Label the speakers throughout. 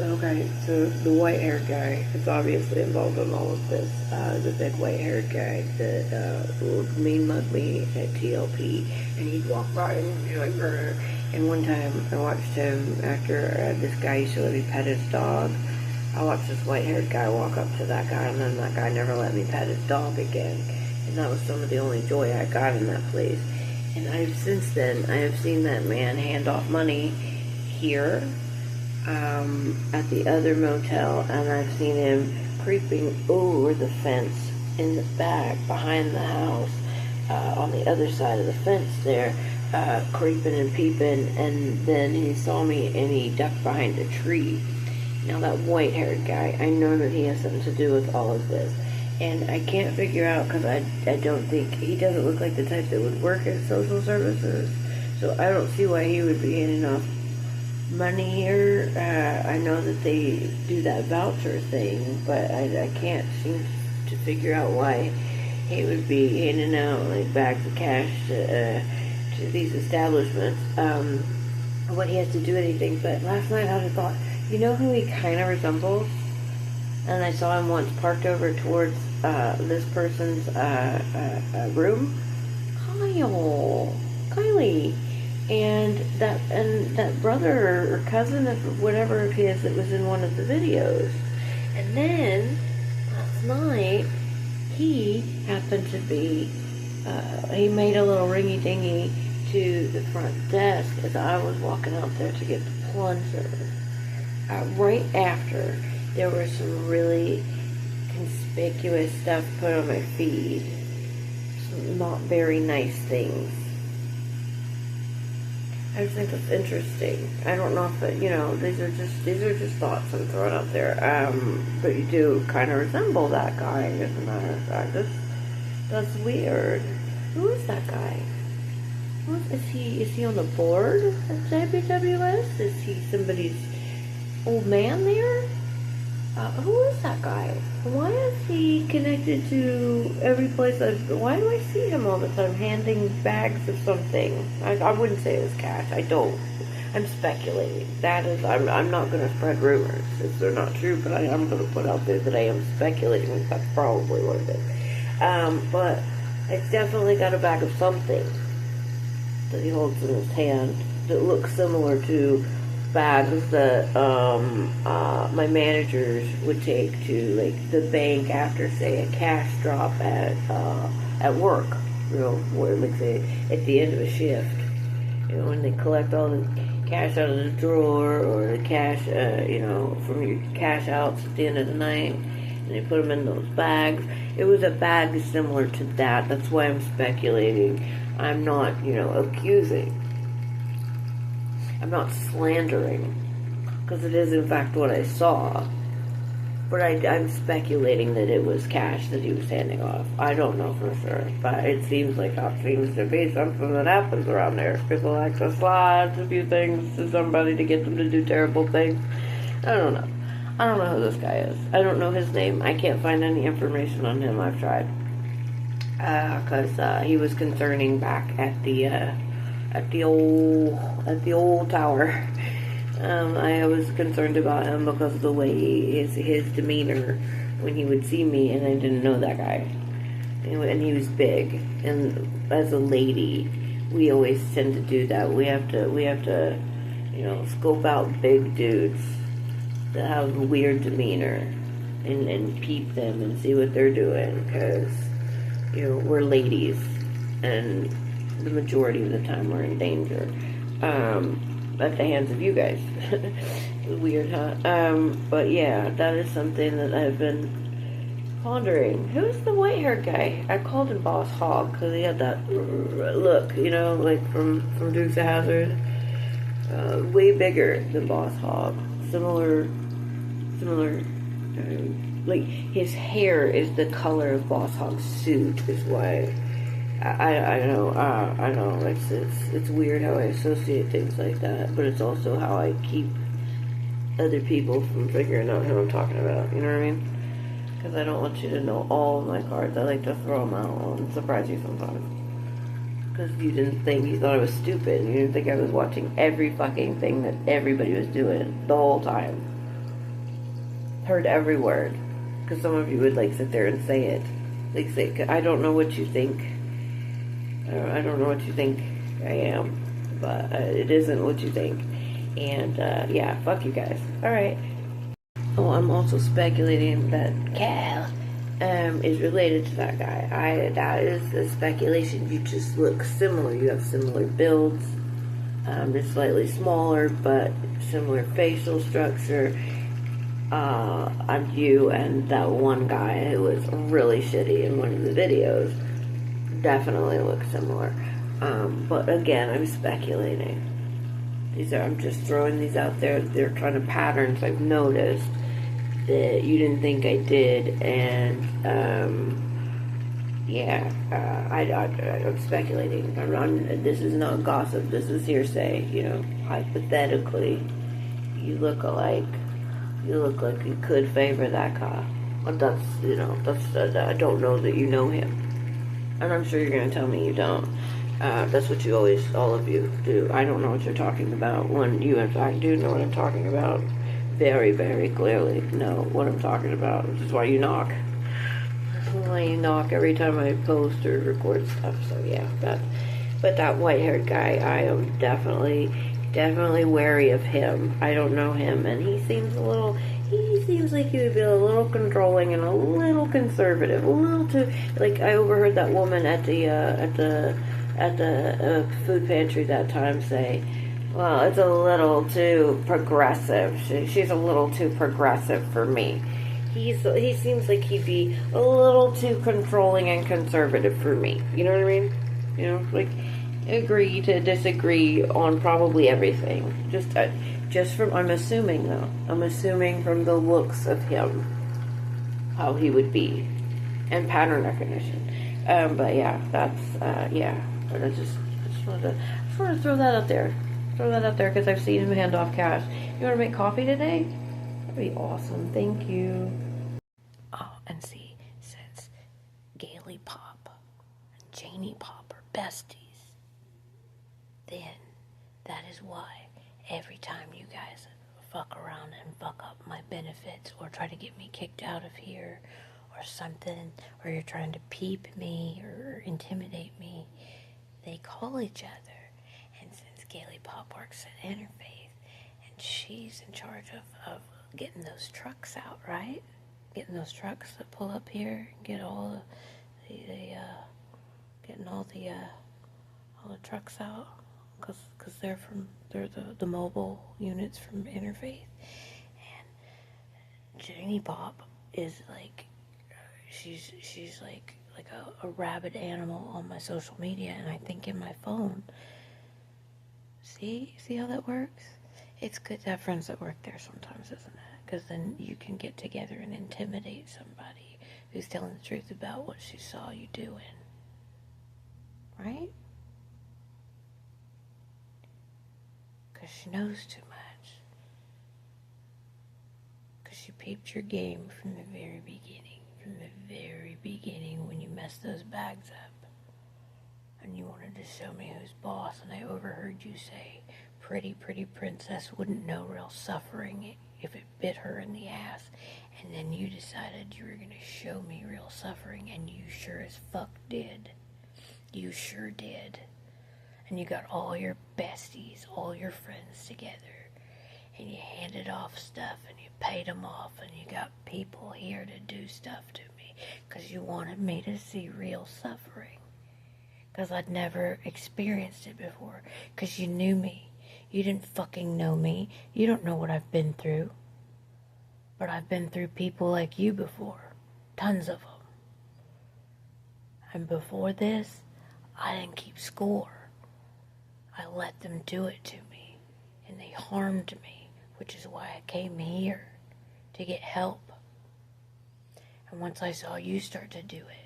Speaker 1: Okay, so the white-haired guy is obviously involved in all of this. The big white-haired guy that would mean mug me at TLP, and he'd walk by and be like, "Brr." And one time I watched him after this guy used to let me pet his dog. I watched this white-haired guy walk up to that guy, and then that guy never let me pet his dog again. And that was some of the only joy I got in that place. And since then, I have seen that man hand off money here, at the other motel, and I've seen him creeping over the fence in the back behind the house, on the other side of the fence there, creeping and peeping, and then he saw me and he ducked behind a tree. Now that white-haired guy, I know that he has something to do with all of this, and I can't figure out, because I don't think, he doesn't look like the type that would work in social services, so I don't see why he would be handing off money here. I know that they do that voucher thing, but I can't seem to figure out why he would be handing out like bags of cash to these establishments. What he has to do anything. But last night I thought, you know who he kind of resembles? And I saw him once parked over towards this person's room. Kylie. And that brother or cousin of whatever of his that was in one of the videos. And then last night he happened to be he made a little ringy dingy to the front desk as I was walking out there to get the plunger. Right after, there was some really conspicuous stuff put on my feed. Some not very nice things. I just think that's interesting. I don't know if it, these are just thoughts I'm throwing out there. But you do kind of resemble that guy, as a matter of fact. That's weird. Who is that guy? Is he on the board of JBWS? Is he somebody's old man there? Who is that guy? Why is he connected to every place? Why do I see him all the time handing bags of something? I wouldn't say it was cash. I don't. I'm speculating. I'm not going to spread rumors if they're not true, but I'm going to put out there that I am speculating. That's probably what it is. But it's definitely got a bag of something that he holds in his hand that looks similar to bags that my managers would take to like the bank after, say, a cash drop at work, where like say at the end of a shift, when they collect all the cash out of the drawer or the cash from your cash outs at the end of the night, and they put them in those bags. It was a bag similar to that. That's why I'm speculating. I'm not accusing. I'm not slandering, because it is in fact what I saw. But I'm speculating that it was cash that he was handing off. I don't know for sure, but it seems to be something that happens around there. People like to slide a few things to somebody to get them to do terrible things. I don't know. I don't know who this guy is. I don't know his name. I can't find any information on him. I've tried. Because he was concerning back at the old tower. I was concerned about him because of the way his demeanor when he would see me, and I didn't know that guy. And he was big, and as a lady, we always tend to do that. We have to, scope out big dudes that have a weird demeanor, and peep them and see what they're doing, because we're ladies, and the majority of the time we're in danger at the hands of you guys. Weird, huh? But yeah, that is something that I've been pondering. Who's the white-haired guy? I called him Boss Hog because he had that look, like from Dukes of Hazzard. Way bigger than Boss Hog. Similar. Like his hair is the color of Boss Hog's suit, is why. I know. It's weird how I associate things like that, but it's also how I keep other people from figuring out who I'm talking about. You know what I mean? Because I don't want you to know all of my cards. I like to throw them out and surprise you sometimes. Because you thought I was stupid. You didn't think I was watching every fucking thing that everybody was doing the whole time. heard every word. Because some of you would like sit there and say it. Like say, I don't know what you think. I don't know what you think I am. But it isn't what you think. And yeah, fuck you guys. Alright. Oh, I'm also speculating that Cal is related to that guy. That is a speculation. You just look similar. You have similar builds. Just slightly smaller, but similar facial structure. You and that one guy who was really shitty in one of the videos definitely look similar. But again, I'm speculating. I'm just throwing these out there. They're kind of patterns I've noticed that you didn't think I did, and I'm speculating. This is not gossip. This is hearsay. Hypothetically, you look alike. You look like you could favor that guy. But I don't know that you know him, and I'm sure you're gonna tell me you don't. That's what all of you do. I don't know what you're talking about. When you, in fact, do know what I'm talking about. Very, very clearly know what I'm talking about, which is why you knock. That's why you knock every time I post or record stuff. So yeah, but that white-haired guy, I am definitely wary of him. I don't know him, and he seems like he would be a little controlling and a little conservative, a little too, like I overheard that woman at the food pantry that time say, well, it's a little too progressive. She's a little too progressive for me. He seems like he'd be a little too controlling and conservative for me. You know what I mean? Like agree to disagree on probably everything. I'm assuming though. I'm assuming from the looks of him how he would be, and pattern recognition. But yeah, that's yeah. But I just wanted to throw that out there. Throw that out there because I've seen him hand off cash. You want to make coffee today? That'd be awesome. Thank you. Oh, and see, since Gailey Pop and Janie Pop are besties, then that is why every time you guys fuck around and fuck up my benefits or try to get me kicked out of here or something, or you're trying to peep me or intimidate me, they call each other. And since Gailey Pop works at Interfaith, and she's in charge of getting those trucks out, right? Getting those trucks that pull up here and get all the trucks out, because they're the mobile units from Interfaith. And Janie Pop is like, she's like a rabid animal on my social media, and I think in my phone. See how that works? It's good to have friends that work there sometimes, isn't it? Because then you can get together and intimidate somebody who's telling the truth about what she saw you doing. Right? Because she knows too much. Because she peeped your game from the very beginning. From the very beginning when you messed those bags up. And you wanted to show me who's boss, and I overheard you say, pretty princess wouldn't know real suffering if it bit her in the ass. And then you decided you were going to show me real suffering, and you sure as fuck did. You sure did. And you got all your besties, all your friends together, and you handed off stuff, and you paid them off, and you got people here to do stuff to me, because you wanted me to see real suffering. Because I'd never experienced it before. Because you knew me. You didn't fucking know me. You don't know what I've been through. But I've been through people like you before. Tons of them. And before this, I didn't keep score. I let them do it to me. And they harmed me. Which is why I came here. To get help. And once I saw you start to do it,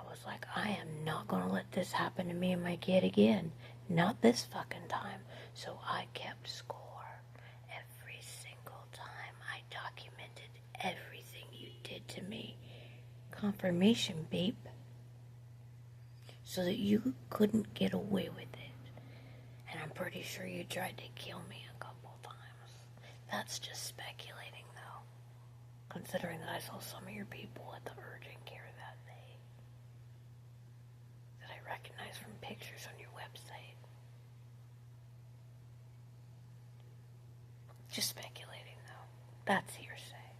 Speaker 1: was like, I am not going to let this happen to me and my kid again. Not this fucking time. So I kept score. Every single time I documented everything you did to me. Confirmation, beep. So that you couldn't get away with it. And I'm pretty sure you tried to kill me a couple times. That's just speculating, though. considering that I saw some of your people at the urgent care that day that I recognized from pictures on your website. Just speculating, though. That's hearsay.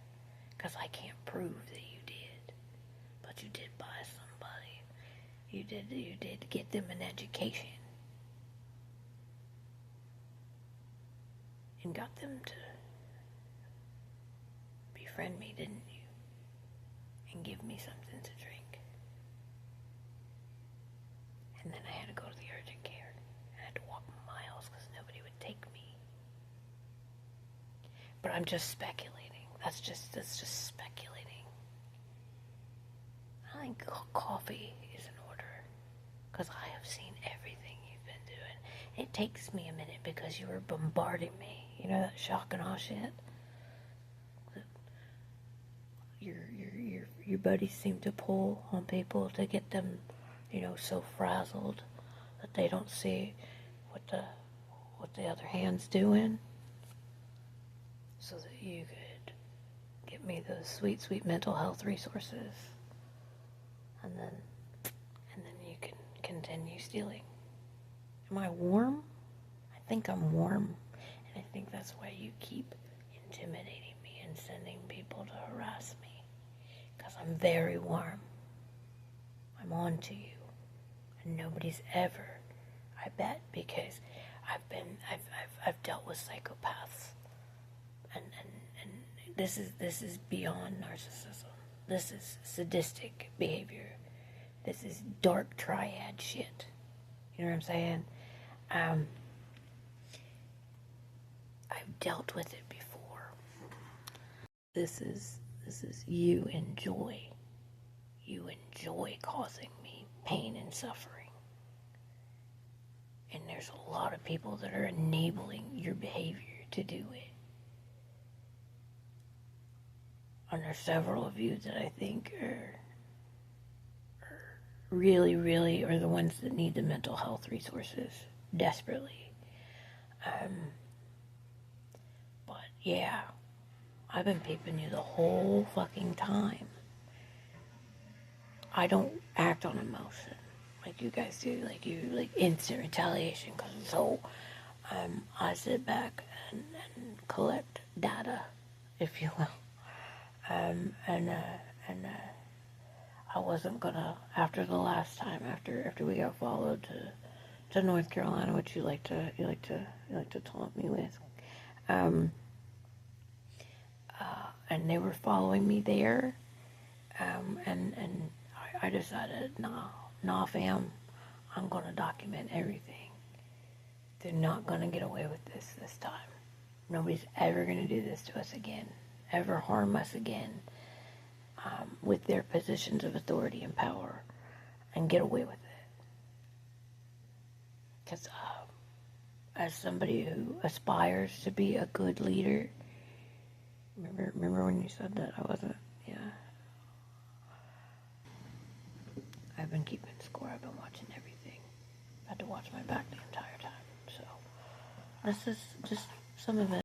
Speaker 1: Because I can't prove that you did. But you did buy somebody. You did get them an education. And got them to befriend me, didn't you? And give me something to drink. And then I had to go to the urgent care. I had to walk miles because nobody would take me. But I'm just speculating. That's just speculating. I think coffee is in order. Because I have seen everything you've been doing. It takes me a minute because you were bombarding me. You know that shock and awe shit? Your buddies seem to pull on people to get them, so frazzled that they don't see what the other hand's doing, so that you could get me those sweet, sweet mental health resources, and then you can continue stealing. Am I warm? I think I'm warm, and I think that's why you keep intimidating me and sending people to harass me. Because I'm very warm. I'm on to you. And nobody's ever, I bet, because I've dealt with psychopaths. And this is beyond narcissism. This is sadistic behavior. This is dark triad shit. You know what I'm saying? I've dealt with it before. This is you enjoy. You enjoy causing me pain and suffering. And there's a lot of people that are enabling your behavior to do it. And there's several of you that I think are really, really are the ones that need the mental health resources desperately. But yeah. I've been peeping you the whole fucking time. I don't act on emotion like you guys do. Like instant retaliation. So I sit back and collect data, if you will. And I wasn't gonna, after the last time, after we got followed to North Carolina, which you like to taunt me with. And they were following me there, and I decided, nah, fam, I'm going to document everything. They're not going to get away with this time. Nobody's ever going to do this to us again, ever harm us again, with their positions of authority and power, and get away with it. Because as somebody who aspires to be a good leader, Remember when you said that I wasn't? Yeah. I've been keeping score. I've been watching everything. I had to watch my back the entire time. So this is just some of it.